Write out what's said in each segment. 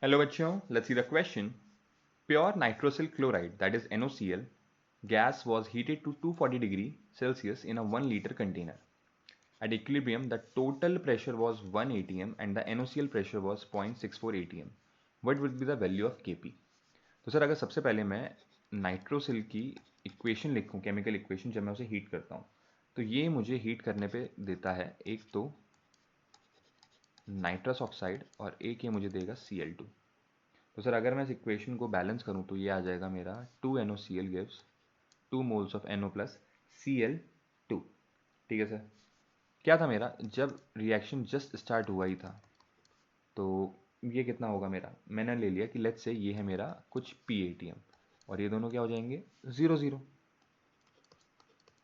Hello बच्चों, let's see the question. Pure nitrosyl chloride, that is NOCl, gas was heated to 240 degree Celsius in a 1 liter container. At equilibrium, the total pressure was 1 atm and the NOCl pressure was 0.64 atm. What would be the value of Kp? तो sir अगर सबसे पहले मैं nitrosyl की equation लिखूं, chemical equation, जब मैं उसे हीट करता हूं तो ये मुझे हीट करने पे देता है एक तो नाइट्रस ऑक्साइड और एक ये मुझे देगा Cl2। तो सर अगर मैं इस इक्वेशन को बैलेंस करूं तो ये आ जाएगा मेरा 2NOCl gives 2 moles of NO plus Cl2। ठीक है सर। क्या था मेरा, जब रिएक्शन जस्ट स्टार्ट हुआ ही था तो ये कितना होगा मेरा, मैंने ले लिया कि लेट्स से ये है मेरा कुछ PATM और ये दोनों क्या हो जाएंगे 0 0।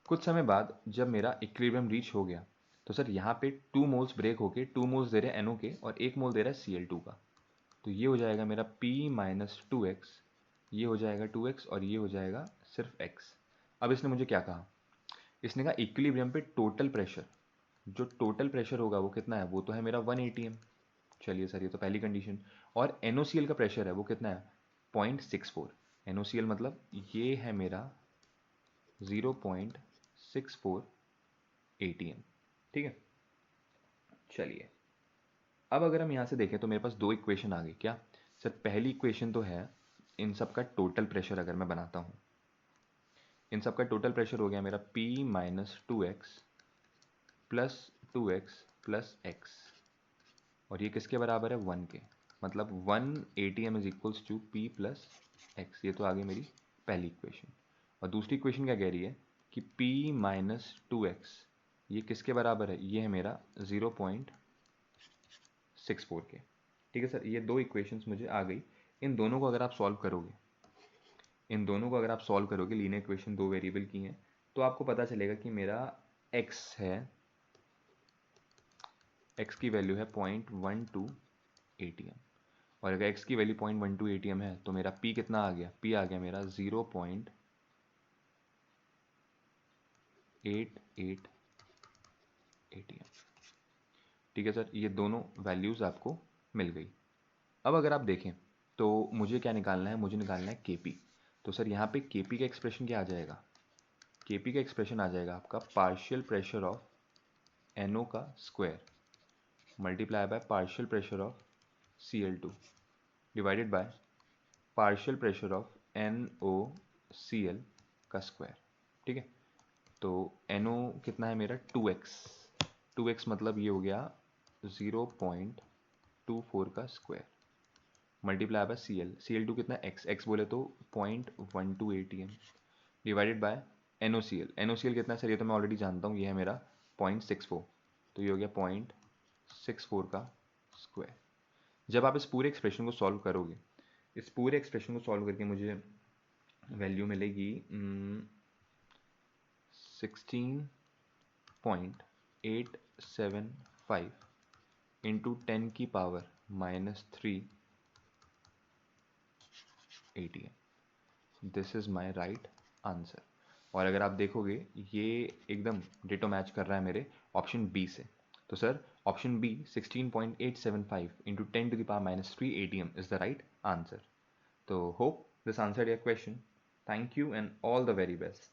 कुछ समय बाद जब मेरा इक्विलिब्रियम रीच हो गया तो सर यहाँ पे 2 मोल्स ब्रेक होके 2 मोल्स दे रहे हैं NO के और 1 मोल दे रहा है Cl2 का। तो ये हो जाएगा मेरा P माइनस 2x, ये हो जाएगा 2x और ये हो जाएगा सिर्फ x। अब इसने मुझे क्या कहा, इसने कहा इक्विलिब्रियम पे टोटल प्रेशर, जो टोटल प्रेशर होगा वो कितना है, वो तो है मेरा 1 atm। चलिए सर ये तो पहली कंडीशन। और NOCl का प्रेशर है वो कितना है 0.64। NOCl मतलब ये है मेरा 0.64 atm। ठीक है। चलिए अब अगर हम यहाँ से देखें तो मेरे पास दो इक्वेशन आ गई। क्या सर, पहली इक्वेशन तो है इन सब का टोटल प्रेशर, अगर मैं बनाता हूँ इन सब का टोटल प्रेशर हो गया मेरा P minus 2x plus 2x plus x और ये किसके बराबर है 1 के, मतलब 1 atm is equals to P plus x। ये तो आ गई मेरी पहली इक्वेशन। और दूसरी इक्वेशन क्या कह रही है कि P माइनस 2x ये किसके बराबर है, ये है मेरा 0.64 के। ठीक है सर, ये दो इक्वेशंस मुझे आ गई। इन दोनों को अगर आप सॉल्व करोगे, इन दोनों को अगर आप सॉल्व करोगे, लीनियर इक्वेशन दो वेरिएबल की हैं, तो आपको पता चलेगा कि मेरा x है, x की वैल्यू है 0.12 atm। और अगर x की वैल्यू 0.12 atm है तो मेरा p कितना आ गया, p आ गया मेरा 0.88 atm। ठीक है सर, ये दोनों वैल्यूज़ आपको मिल गई। अब अगर आप देखें तो मुझे क्या निकालना है, मुझे निकालना है Kp। तो सर यहाँ पे Kp का एक्सप्रेशन क्या आ जाएगा, Kp का एक्सप्रेशन आ जाएगा आपका पार्शियल प्रेशर ऑफ NO का square multiply by partial pressure of Cl2 divided by partial pressure of NOCl का स्क्वायर। ठीक है। तो NO कितना है मेरा 2x, 2x मतलब ये हो गया 0.24 का स्क्वायर मल्टीप्लाई बाय Cl2 कितना x, x बोले तो 0.12 atm डिवाइडेड बाय NOCl कितना है सर, ये तो मैं ऑलरेडी जानता हूँ, ये है मेरा 0.64। तो ये हो गया 0.64 का स्क्वायर। जब आप इस पूरे एक्सप्रेशन को सॉल्व करोगे, इस पूरे एक्सप्रेशन को सॉल्व करके मुझे वैल्यू मिलेगी 16.875 इंटू 10 की power -3 atm। This is my right answer. और अगर आप देखोगे ये एकदम डिटो मैच कर रहा है मेरे ऑप्शन बी से। तो sir option B 16.875 into 10 to the power -3 atm is the right answer. तो hope this answered your question. Thank you and all the very best.